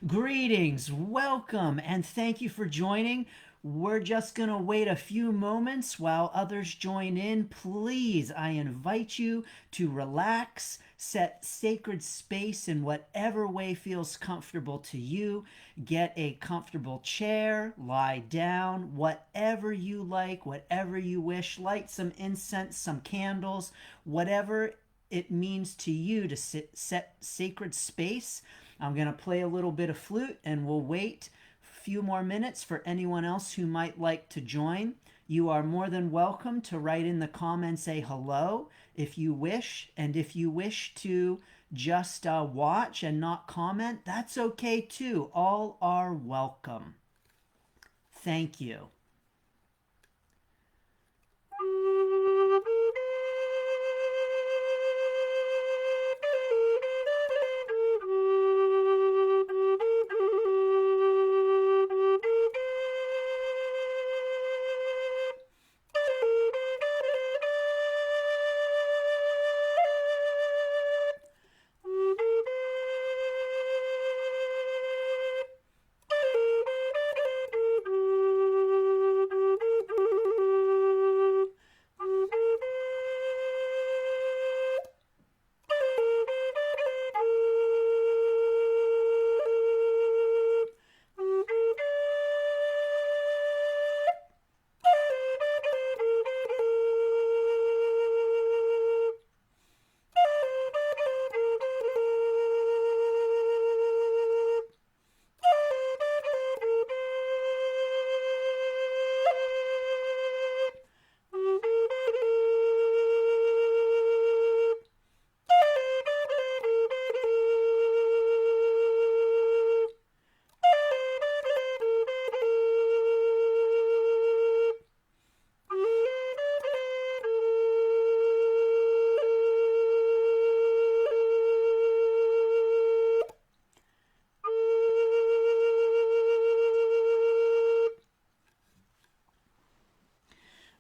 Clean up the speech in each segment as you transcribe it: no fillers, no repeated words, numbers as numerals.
Greetings, welcome, and thank you for joining. We're just going to wait a few moments while others join in. Please, I invite you to relax, set sacred space in whatever way feels comfortable to you. Get a comfortable chair, lie down, whatever you like, whatever you wish. Light some incense, some candles, whatever it means to you to set sacred space. I'm going to play a little bit of flute and we'll wait a few more minutes for anyone else who might like to join. You are more than welcome to write in the comments say hello if you wish. And if you wish to just watch and not comment, that's okay too. All are welcome. Thank you.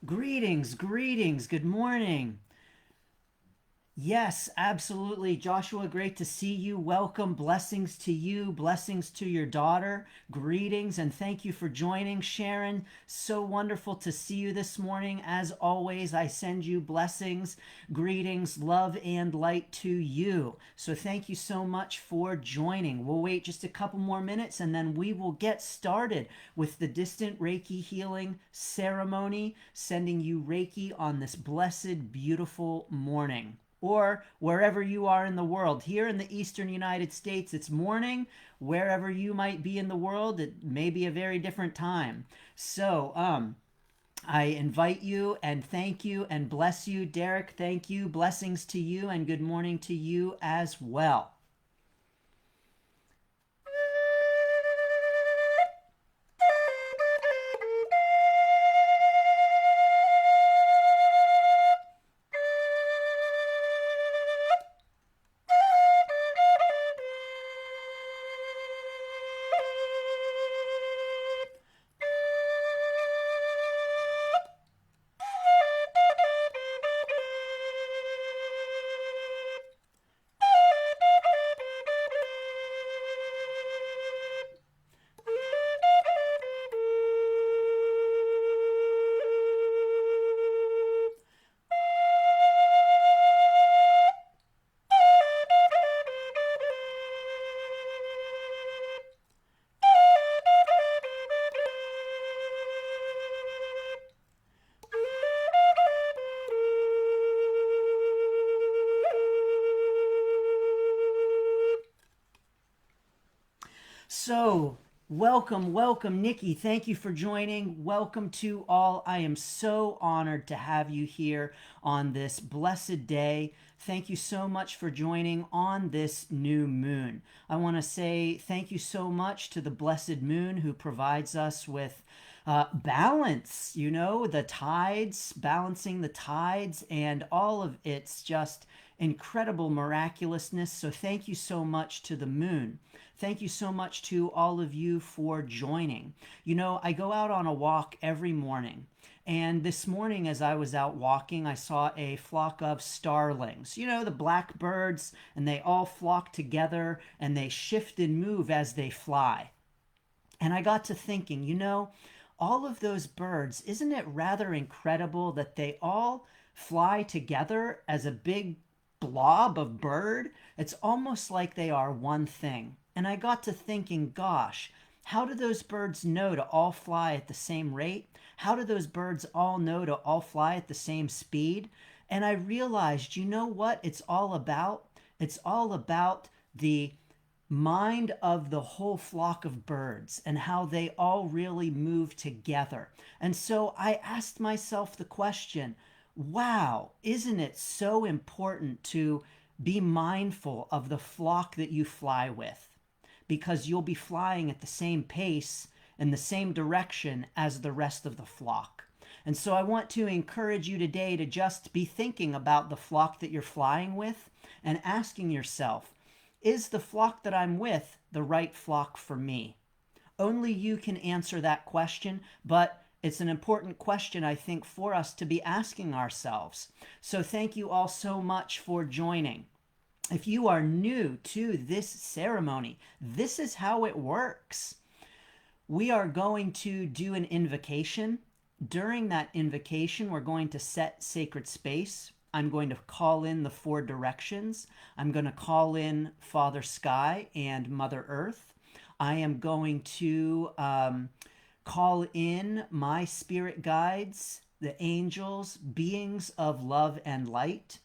Greetings, greetings, good morning. Yes, absolutely. Joshua, great to see you. Welcome. Blessings to you. Blessings to your daughter. Greetings and thank you for joining. Sharon, so wonderful to see you this morning. As always, I send you blessings, greetings, love, and light to you. So thank you so much for joining. We'll wait just a couple more minutes and then we will get started with the distant Reiki healing ceremony, sending you Reiki on this blessed, beautiful morning. Or wherever you are in the world. Here in the eastern United States, it's morning. Wherever you might be in the world, it may be a very different time. So, I invite you and thank you and bless you. Derek, thank you. Blessings to you and good morning to you as well. So, welcome, welcome, Nikki. Thank you for joining. Welcome to all. I am so honored to have you here on this blessed day. Thank you so much for joining on this new moon. I want to say thank you so much to the blessed moon who provides us with balance, the tides, balancing the tides, and all of its just incredible miraculousness. So thank you so much to the moon. Thank you so much to all of you for joining. I go out on a walk every morning And this morning, as I was out walking, I saw a flock of starlings. You know, the blackbirds, and they all flock together and they shift and move as they fly. And I got to thinking, you know, all of those birds, isn't it rather incredible that they all fly together as a big blob of bird? It's almost like they are one thing. And I got to thinking, gosh, how do those birds know to all fly at the same rate? How do those birds all know to all fly at the same speed? And I realized, you know what it's all about? It's all about the mind of the whole flock of birds and how they all really move together. And so I asked myself the question, wow, isn't it so important to be mindful of the flock that you fly with? Because you'll be flying at the same pace in the same direction as the rest of the flock. And so I want to encourage you today to just be thinking about the flock that you're flying with and asking yourself, is the flock that I'm with the right flock for me? Only you can answer that question, but it's an important question, I think, for us to be asking ourselves. So thank you all so much for joining. If you are new to this ceremony, this is how it works. We are going to do an invocation. During that invocation, we're going to set sacred space. I'm going to call in the 4 directions. I'm going to call in Father Sky and Mother Earth. I am going to call in my spirit guides, the angels, beings of love and light.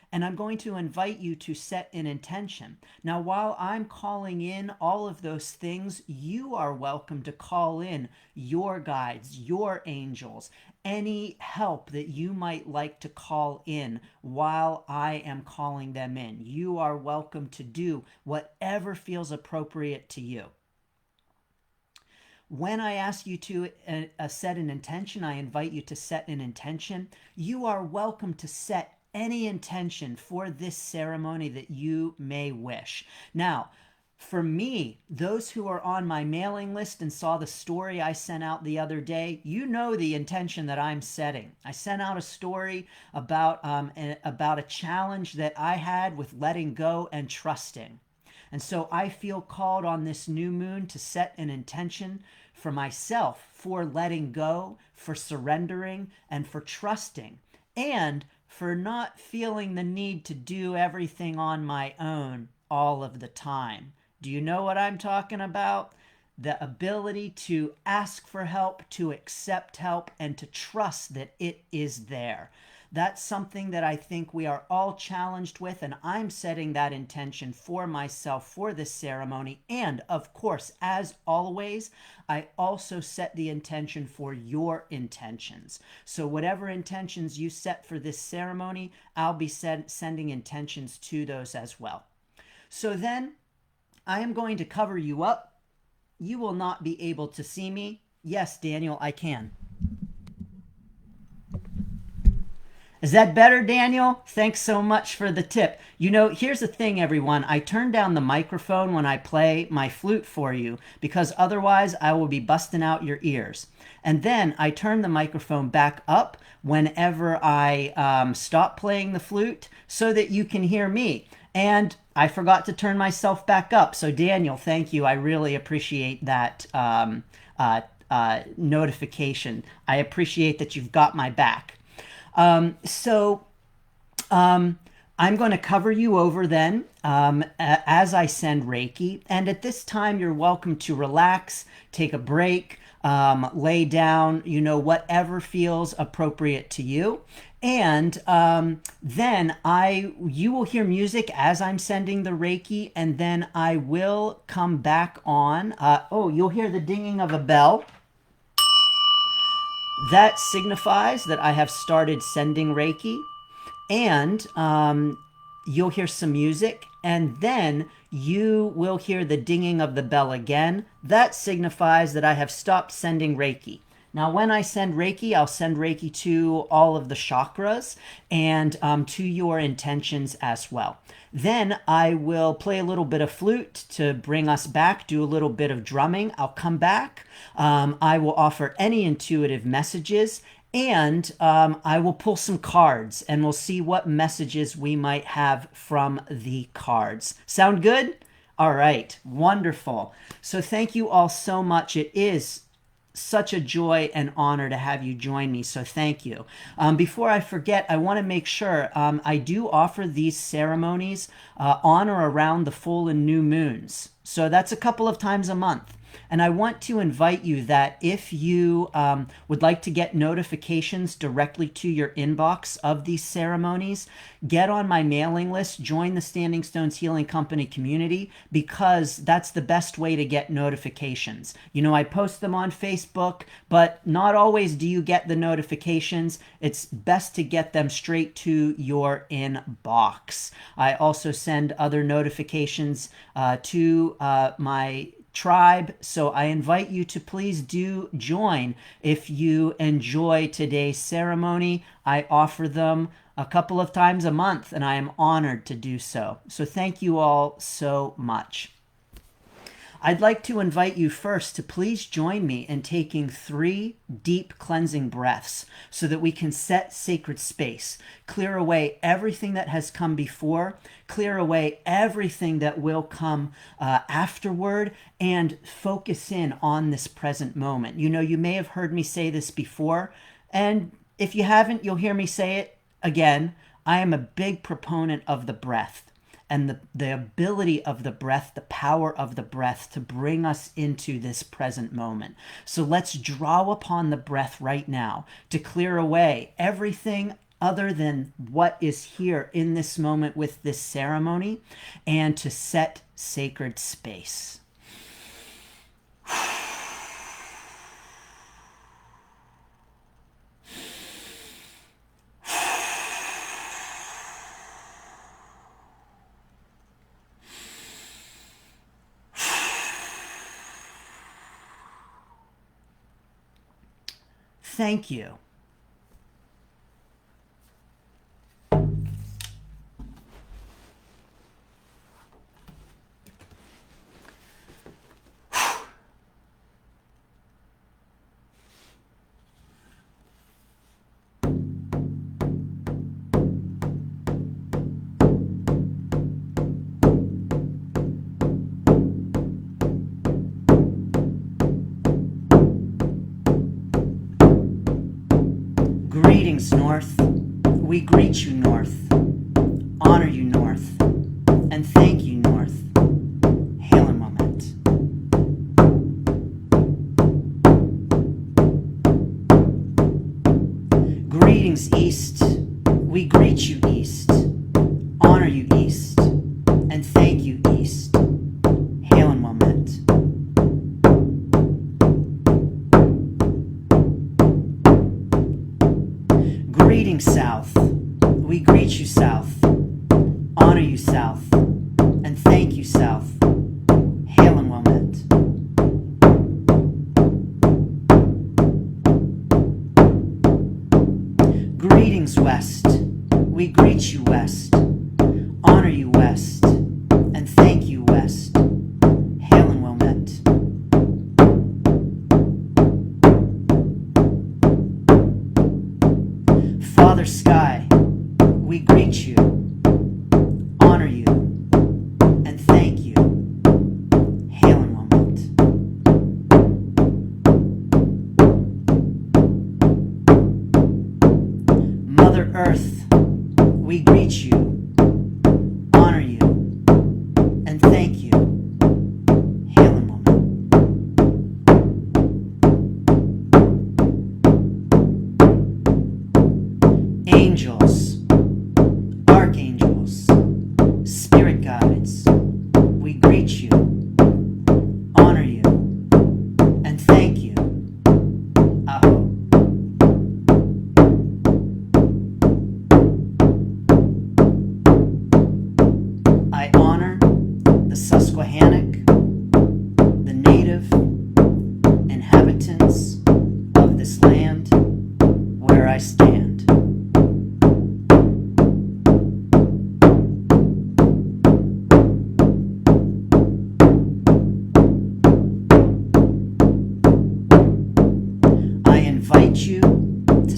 And I'm going to invite you to set an intention. Now, while I'm calling in all of those things, you are welcome to call in your guides, your angels, any help that you might like to call in while I am calling them in. You are welcome to do whatever feels appropriate to you. When I ask you to set an intention, I invite you to set an intention. You are welcome to set any intention for this ceremony that you may wish. Now, for me, those who are on my mailing list and saw the story I sent out the other day, you know the intention that I'm setting. I sent out a story about a challenge that I had with letting go and trusting. And so I feel called on this new moon to set an intention for myself, for letting go, for surrendering, and for trusting, and for not feeling the need to do everything on my own all of the time. Do you know what I'm talking about? The ability to ask for help, to accept help, and to trust that it is there. That's something that I think we are all challenged with, and I'm setting that intention for myself for this ceremony. And of course, as always, I also set the intention for your intentions. So whatever intentions you set for this ceremony, I'll be sending intentions to those as well. So then I am going to cover you up. You will not be able to see me. Yes, Daniel, I can. Is that better, Daniel? Thanks so much for the tip. You know, here's the thing, everyone. I turn down the microphone when I play my flute for you because otherwise I will be busting out your ears. And then I turn the microphone back up whenever I stop playing the flute so that you can hear me. And I forgot to turn myself back up. So Daniel, thank you. I really appreciate that notification. I appreciate that you've got my back. I'm going to cover you over then as I send Reiki. And at this time, you're welcome to relax, take a break, lay down, you know, whatever feels appropriate to you. And then you will hear music as I'm sending the Reiki, and then I will come back on. You'll hear the dinging of a bell. That signifies that I have started sending Reiki, and you'll hear some music, and then you will hear the dinging of the bell again. That signifies that I have stopped sending Reiki. Now, when I send Reiki, I'll send Reiki to all of the chakras and to your intentions as well. Then I will play a little bit of flute to bring us back, do a little bit of drumming. I'll come back. I will offer any intuitive messages. And I will pull some cards and we'll see what messages we might have from the cards. Sound good? All right, wonderful. So thank you all so much. It is such a joy and honor to have you join me, so thank you. Before I forget, I want to make sure I do offer these ceremonies on or around the full and new moons. So that's a couple of times a month. And I want to invite you that if you would like to get notifications directly to your inbox of these ceremonies, get on my mailing list, join the Standing Stones Healing Company community, because that's the best way to get notifications. You know, I post them on Facebook, but not always do you get the notifications. It's best to get them straight to your inbox. I also send other notifications to my tribe, so I invite you to please do join. If you enjoy today's ceremony, I offer them a couple of times a month, and I am honored to do so. So thank you all so much. I'd like to invite you first to please join me in taking 3 deep cleansing breaths so that we can set sacred space, clear away everything that has come before, clear away everything that will come afterward, and focus in on this present moment. You know, you may have heard me say this before, and if you haven't, you'll hear me say it again. I am a big proponent of the breath and the ability of the breath, the power of the breath to bring us into this present moment. So let's draw upon the breath right now to clear away everything other than what is here in this moment with this ceremony, and to set sacred space. Thank you. Greetings, North. We greet you, North. Honor you, North. And thank you, North. Hail and moment. Greetings, East. We greet you, East. Honor you, East. And thank you, East. Hail and moment. Greetings, South. We greet you, South. Honor you, South. And thank you, South. Hail and moment. Greetings, West. We greet you, West. Honor you, West. And thank you, West. Hail and moment. Father Sky, we greet you, honor you, and thank you. Hail and moment. Mother Earth, we greet you, honor you, and thank you. Hail and moment. Angels, archangels, spirit guides, we greet you, honor you, and thank you. Aho. I honor the Susquehannock, the native inhabitants of this land where I stand. I invite you to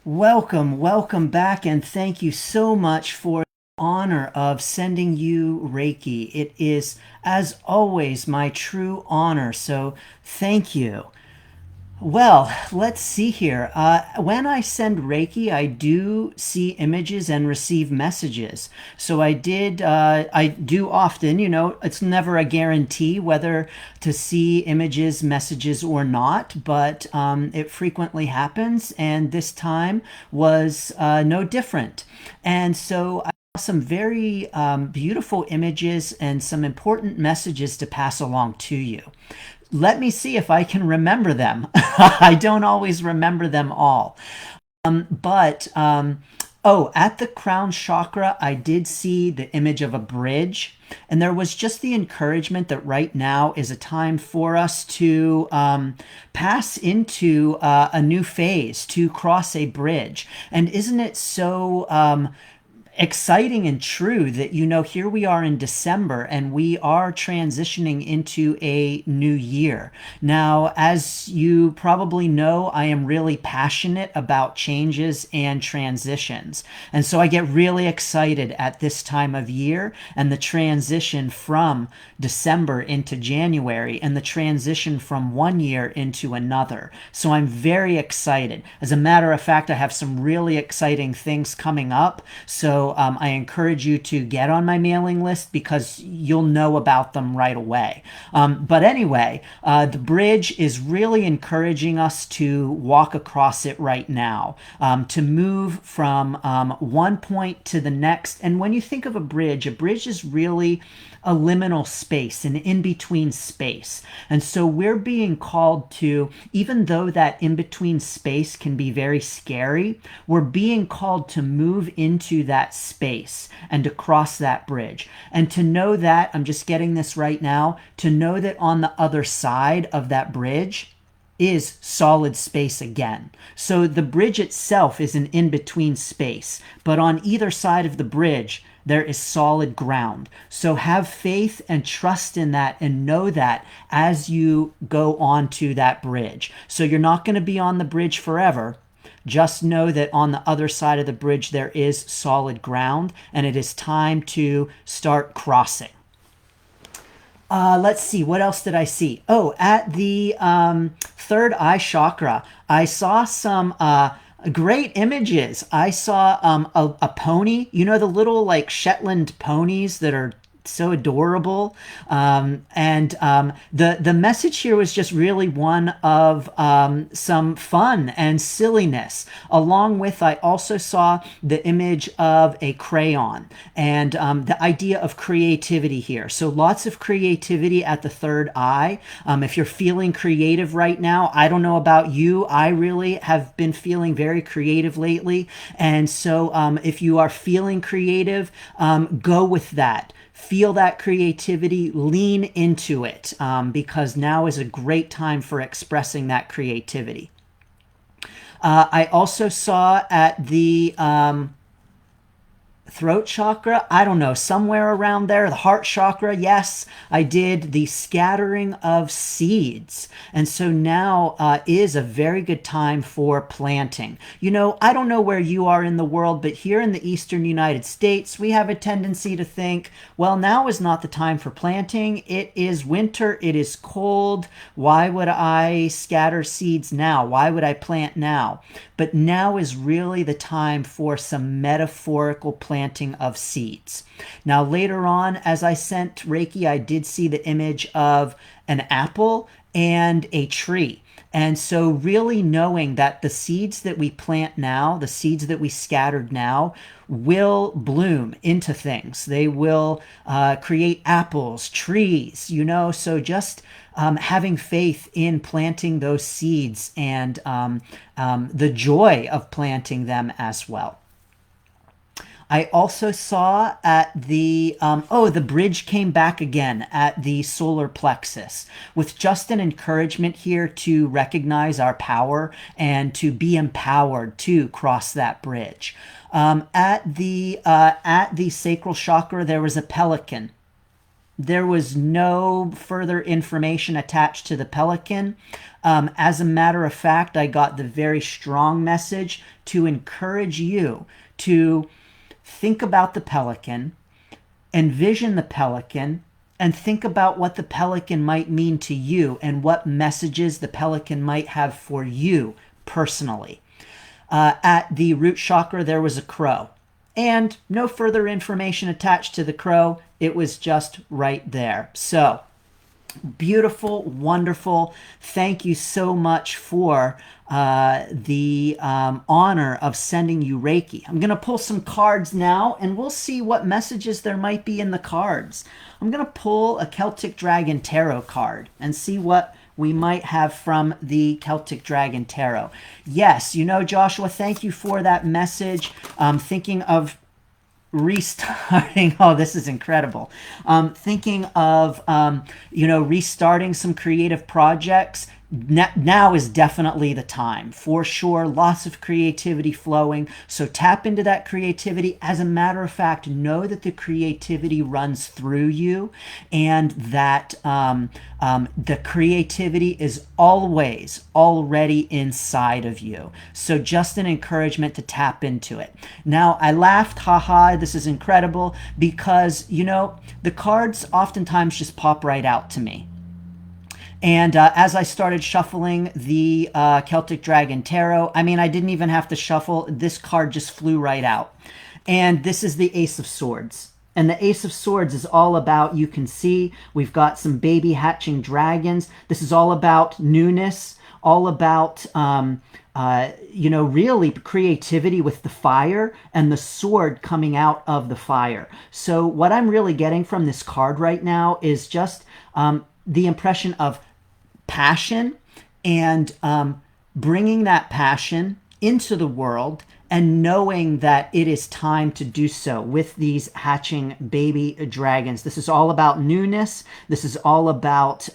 Welcome back, and thank you so much for the honor of sending you Reiki. It is, as always, my true honor, so thank you. Well, let's see here. When I send Reiki, I do see images and receive messages. So I do often, it's never a guarantee whether to see images, messages, or not, but it frequently happens. And this time was no different. And so I saw some very beautiful images and some important messages to pass along to you. Let me see if I can remember them. I don't always remember them all. But oh, at the crown chakra, I did see the image of a bridge. And there was just the encouragement that right now is a time for us to pass into a new phase, to cross a bridge. And isn't it so exciting and true that, here we are in December and we are transitioning into a new year. Now, as you probably know, I am really passionate about changes and transitions. And so I get really excited at this time of year and the transition from December into January and the transition from one year into another. So I'm very excited. As a matter of fact, I have some really exciting things coming up. So I encourage you to get on my mailing list because you'll know about them right away. But anyway, the bridge is really encouraging us to walk across it right now, to move from one point to the next. And when you think of a bridge is really a liminal space, an in-between space. And so we're being called to, even though that in-between space can be very scary, we're being called to move into that space and to cross that bridge. And to know that, I'm just getting this right now, to know that on the other side of that bridge is solid space again. So the bridge itself is an in-between space, but on either side of the bridge, there is solid ground. So have faith and trust in that and know that as you go onto that bridge. So you're not going to be on the bridge forever. Just know that on the other side of the bridge, there is solid ground and it is time to start crossing. Let's see, what else did I see? Oh, at the third eye chakra, I saw some great images. I saw a pony, the little like Shetland ponies that are so adorable. The message here was just really one of some fun and silliness. Along with, I also saw the image of a crayon and the idea of creativity here. So lots of creativity at the third eye. If you're feeling creative right now, I don't know about you, I really have been feeling very creative lately. And so if you are feeling creative, go with that. Feel that creativity, lean into it, because now is a great time for expressing that creativity. I also saw at the throat chakra, I don't know, somewhere around there, the heart chakra, yes, I did the scattering of seeds. And so now is a very good time for planting. I don't know where you are in the world, but here in the eastern United States, we have a tendency to think, well, now is not the time for planting. It is winter, it is cold. Why would I scatter seeds now? Why would I plant now? But now is really the time for some metaphorical planting of seeds. Now, later on, as I sent Reiki, I did see the image of an apple and a tree. And so really knowing that the seeds that we plant now, the seeds that we scattered now, will bloom into things. They will create apples, trees, so just having faith in planting those seeds and the joy of planting them as well. I also saw at the, the bridge came back again at the solar plexus with just an encouragement here to recognize our power and to be empowered to cross that bridge. At the Sacral Chakra, there was a pelican. There was no further information attached to the pelican. As a matter of fact, I got the very strong message to encourage you to think about the pelican, envision the pelican, and think about what the pelican might mean to you and what messages the pelican might have for you personally. At the root chakra, there was a crow, and no further information attached to the crow. It was just right there. So, beautiful, wonderful. Thank you so much for the honor of sending you Reiki. I'm going to pull some cards now, and we'll see what messages there might be in the cards. I'm going to pull a Celtic Dragon Tarot card and see what we might have from the Celtic Dragon Tarot. Yes, Joshua, thank you for that message. Thinking of restarting. Oh, this is incredible. Thinking of, restarting some creative projects. Now is definitely the time, for sure. Lots of creativity flowing. So tap into that creativity. As a matter of fact, know that the creativity runs through you, and that the creativity is always already inside of you. So just an encouragement to tap into it. Now, I laughed, haha, this is incredible, because, the cards oftentimes just pop right out to me. And as I started shuffling the Celtic Dragon Tarot, I didn't even have to shuffle. This card just flew right out. And this is the Ace of Swords. And the Ace of Swords is all about, you can see, we've got some baby hatching dragons. This is all about newness, all about, really creativity with the fire and the sword coming out of the fire. So what I'm really getting from this card right now is just the impression of passion, and bringing that passion into the world, and knowing that it is time to do so with these hatching baby dragons. This is all about newness. This is all about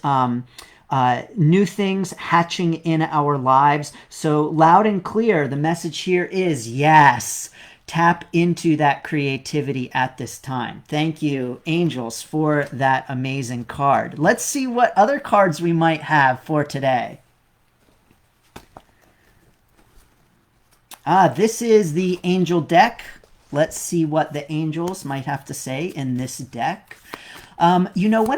new things hatching in our lives. So loud and clear, the message here is yes. Tap into that creativity at this time. Thank you, angels, for that amazing card. Let's see what other cards we might have for today. This is the angel deck. Let's see what the angels might have to say in this deck. When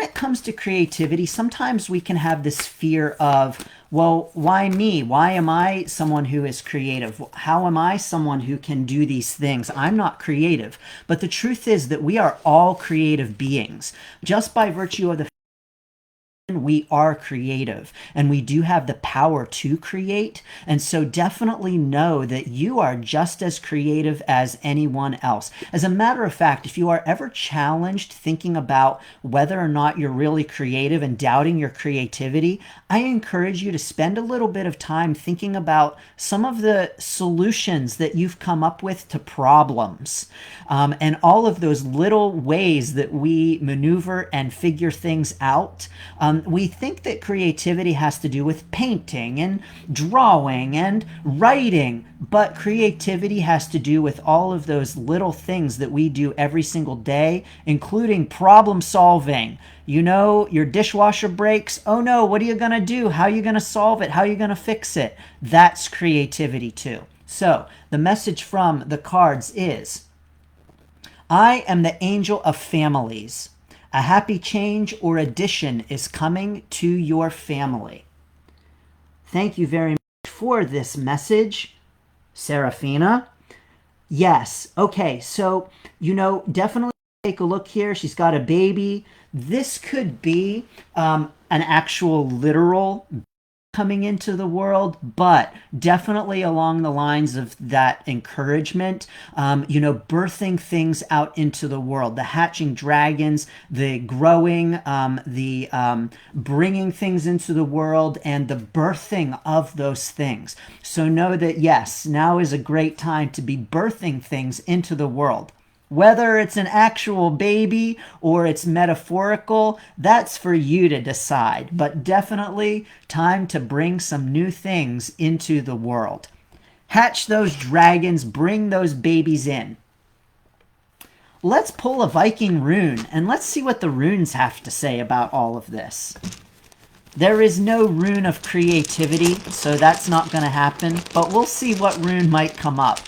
it comes to creativity, sometimes we can have this fear of, well, why me? Why am I someone who is creative? How am I someone who can do these things? I'm not creative. But the truth is that we are all creative beings. Just by virtue of the we are creative, and we do have the power to create. And so definitely know that you are just as creative as anyone else. As a matter of fact, if you are ever challenged thinking about whether or not you're really creative and doubting your creativity, I encourage you to spend a little bit of time thinking about some of the solutions that you've come up with to problems, and all of those little ways that we maneuver and figure things out. We think that creativity has to do with painting and drawing and writing, but creativity has to do with all of those little things that we do every single day, including problem solving. Your dishwasher breaks. Oh no, what are you going to do? How are you going to solve it? How are you going to fix it? That's creativity too. So the message from the cards is, I am the angel of families. A happy change or addition is coming to your family. Thank you very much for this message, Serafina. Yes. Okay. So, definitely take a look here. She's got a baby. This could be an actual literal coming into the world, but definitely along the lines of that encouragement, birthing things out into the world, the hatching dragons, the growing, the bringing things into the world, and the birthing of those things. So know that, yes, now is a great time to be birthing things into the world. Whether it's an actual baby or it's metaphorical, that's for you to decide. But definitely time to bring some new things into the world. Hatch those dragons, bring those babies in. let's pull a Viking rune and let's see what the runes have to say about all of this. There is no rune of creativity, so that's not going to happen, but we'll see what rune might come up.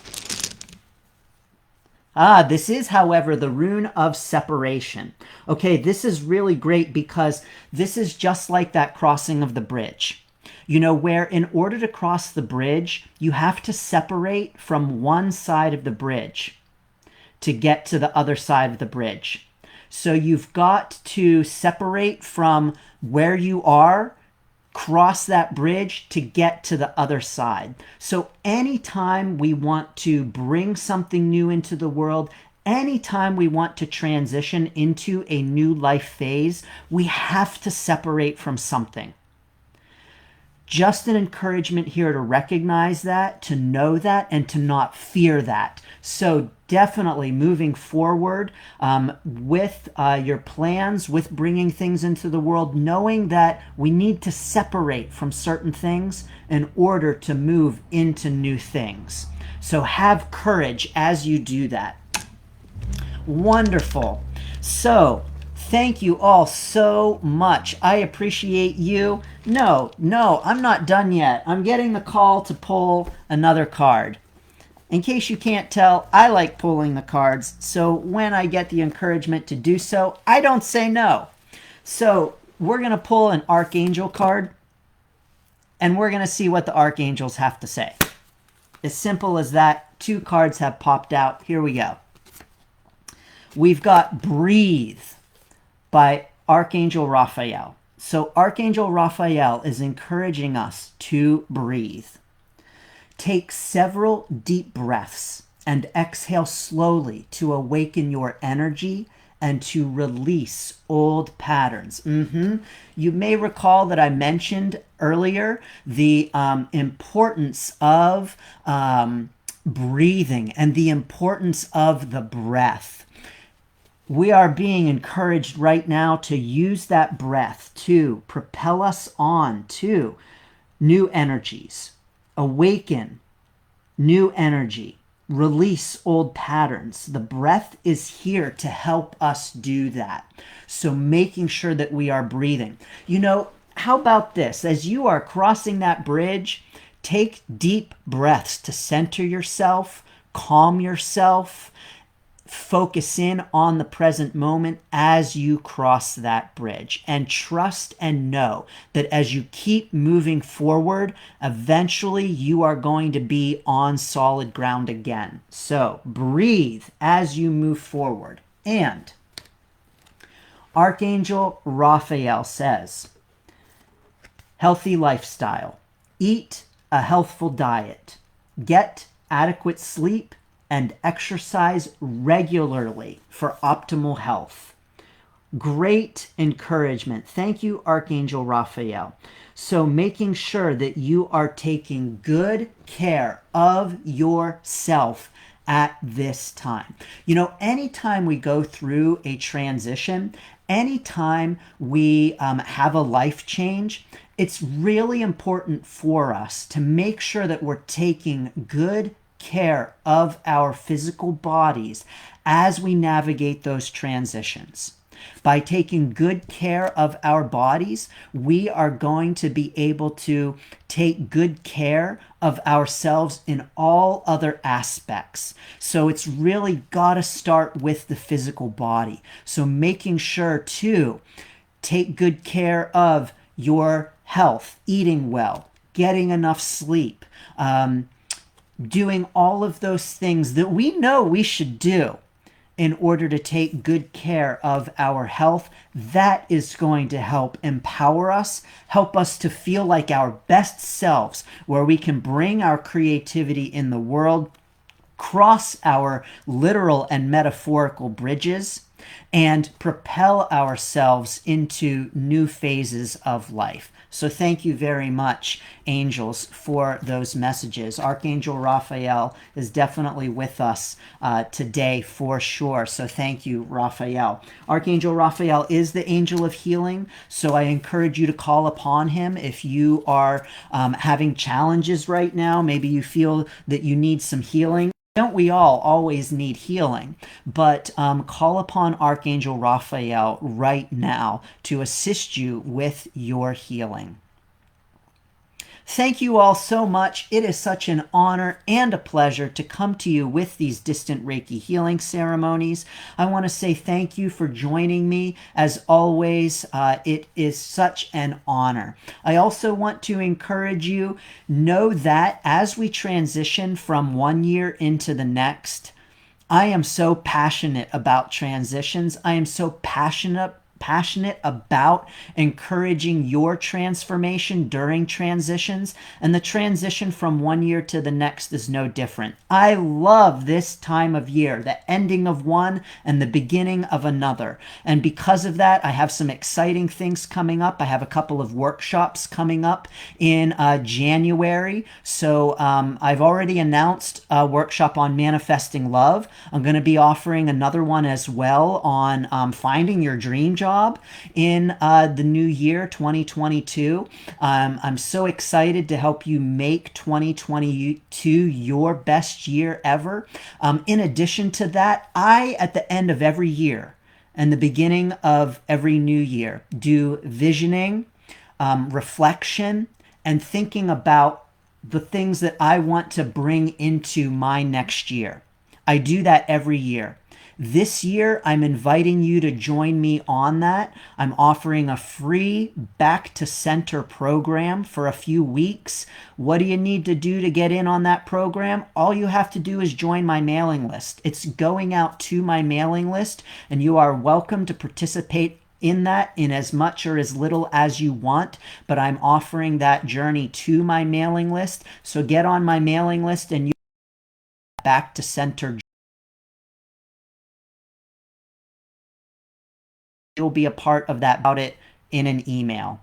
This is, however, the Rune of Separation. Okay, this is really great because this is just like that crossing of the bridge. You know, where in order to cross the bridge, you have to separate from one side of the bridge to get to the other side of the bridge. So you've got to separate from where you are, cross that bridge to get to the other side. So anytime we want to bring something new into the world, anytime we want to transition into a new life phase, we have to separate from something. Just an encouragement here to recognize that, to know that, and to not fear that. So definitely moving forward with your plans, with bringing things into the world, knowing that we need to separate from certain things in order to move into new things. So have courage as you do that. Wonderful. So thank you all so much. I appreciate you. No, I'm not done yet. I'm getting the call to pull another card. In case you can't tell, I like pulling the cards, so when I get the encouragement to do so, I don't say no. So we're going to pull an Archangel card, and we're going to see what the Archangels have to say. As simple as that. 2 cards have popped out. Here we go. We've got Breathe by Archangel Raphael. So Archangel Raphael is encouraging us to breathe. Take several deep breaths and exhale slowly to awaken your energy and to release old patterns. You may recall that I mentioned earlier the importance of breathing and the importance of the breath. We are being encouraged right now to use that breath to propel us on to new energies, awaken new energy, release old patterns. The breath is here to help us do that. So making sure that we are breathing. You know, how about this? As you are crossing that bridge, take deep breaths to center yourself, calm yourself, focus in on the present moment as you cross that bridge, and trust and know that as you keep moving forward, eventually you are going to be on solid ground again. So breathe as you move forward. And Archangel Raphael says, healthy lifestyle, eat a healthful diet, get adequate sleep, and exercise regularly for optimal health. Great encouragement. Thank you, Archangel Raphael. So making sure that you are taking good care of yourself at this time. You know, anytime we go through a transition, anytime we have a life change, it's really important for us to make sure that we're taking good care of our physical bodies as we navigate those transitions. By taking good care of our bodies, we are going to be able to take good care of ourselves in all other aspects. So it's really got to start with the physical body. So making sure to take good care of your health, eating well, getting enough sleep, doing all of those things that we know we should do in order to take good care of our health. That is going to help empower us, help us to feel like our best selves, where we can bring our creativity in the world, cross our literal and metaphorical bridges, and propel ourselves into new phases of life. So thank you very much, angels, for those messages. Archangel Raphael is definitely with us today for sure. So thank you, Raphael. Archangel Raphael is the angel of healing. So I encourage you to call upon him if you are having challenges right now. Maybe you feel that you need some healing. Don't we all always need healing? But call upon Archangel Raphael right now to assist you with your healing. Thank you all so much. It is such an honor and a pleasure to come to you with these distant Reiki healing ceremonies. I want to say thank you for joining me. As always, it is such an honor. I also want to encourage you, know that as we transition from one year into the next, I am so passionate about transitions. I am so passionate about encouraging your transformation during transitions, and the transition from one year to the next is no different. I love this time of year, the ending of one and the beginning of another. And because of that, I have some exciting things coming up. I have a couple of workshops coming up in January. So I've already announced a workshop on manifesting love. I'm going to be offering another one as well on finding your dream job in the new year 2022. I'm so excited to help you make 2022 your best year ever. In addition to that, at the end of every year and the beginning of every new year, do visioning, reflection, and thinking about the things that I want to bring into my next year. I do that every year. This year, I'm inviting you to join me on that. I'm offering a free Back to Center program for a few weeks. What do you need to do to get in on that program? All you have to do is join my mailing list. It's going out to my mailing list, and you are welcome to participate in that in as much or as little as you want, but I'm offering that journey to my mailing list. So get on my mailing list and you Back to Center. You'll be a part of that about it in an email.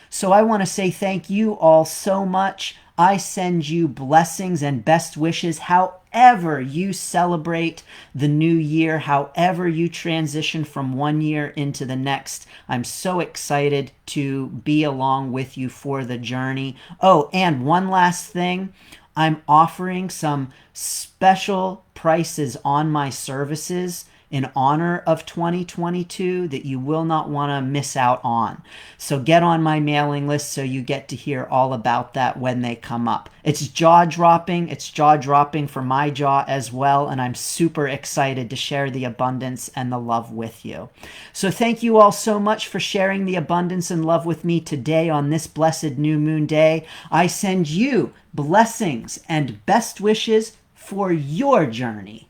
So I want to say thank you all so much. I send you blessings and best wishes however you celebrate the new year, however you transition from one year into the next. I'm so excited to be along with you for the journey. Oh, and one last thing. I'm offering some special prices on my services in honor of 2022 that you will not want to miss out on. So get on my mailing list so you get to hear all about that when they come up. It's jaw-dropping. It's jaw-dropping for my jaw as well, and I'm super excited to share the abundance and the love with you. So thank you all so much for sharing the abundance and love with me today on this blessed new moon day. I send you blessings and best wishes for your journey.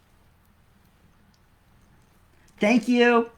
Thank you.